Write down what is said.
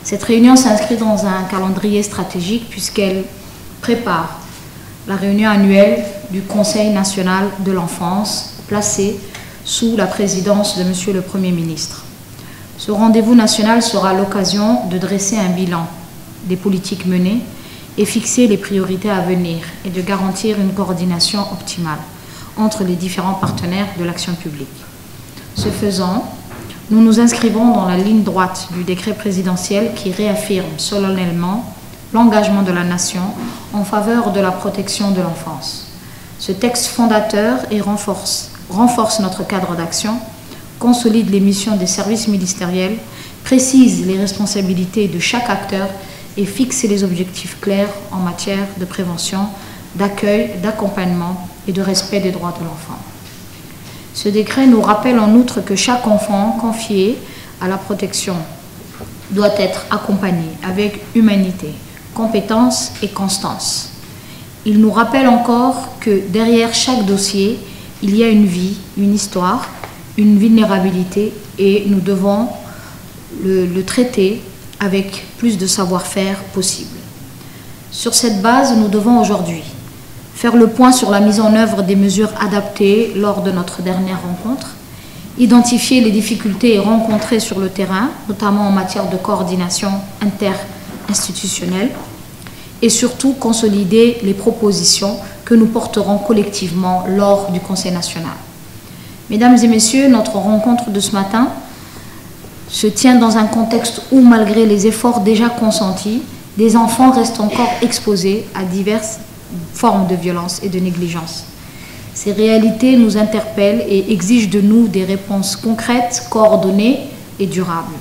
Cette réunion s'inscrit dans un calendrier stratégique puisqu'elle prépare la réunion annuelle du Conseil national de l'enfance placée sous la présidence de Monsieur le Premier ministre. Ce rendez-vous national sera l'occasion de dresser un bilan des politiques menées et fixer les priorités à venir et de garantir une coordination optimale entre les différents partenaires de l'action publique. Ce faisant, nous nous inscrivons dans la ligne droite du décret présidentiel qui réaffirme solennellement l'engagement de la nation en faveur de la protection de l'enfance. Ce texte fondateur et renforce notre cadre d'action, consolide les missions des services ministériels, précise les responsabilités de chaque acteur et fixe les objectifs clairs en matière de prévention, d'accueil, d'accompagnement et de respect des droits de l'enfant. Ce décret nous rappelle en outre que chaque enfant confié à la protection doit être accompagné avec humanité, compétence et constance. Il nous rappelle encore que derrière chaque dossier, il y a une vie, une histoire, une vulnérabilité et nous devons le traiter avec plus de savoir-faire possible. Sur cette base, nous devons aujourd'hui faire le point sur la mise en œuvre des mesures adaptées lors de notre dernière rencontre, identifier les difficultés rencontrées sur le terrain, notamment en matière de coordination interinstitutionnelle, et surtout consolider les propositions que nous porterons collectivement lors du Conseil national. Mesdames et messieurs, notre rencontre de ce matin se tient dans un contexte où, malgré les efforts déjà consentis, des enfants restent encore exposés à diverses formes de violence et de négligence. Ces réalités nous interpellent et exigent de nous des réponses concrètes, coordonnées et durables.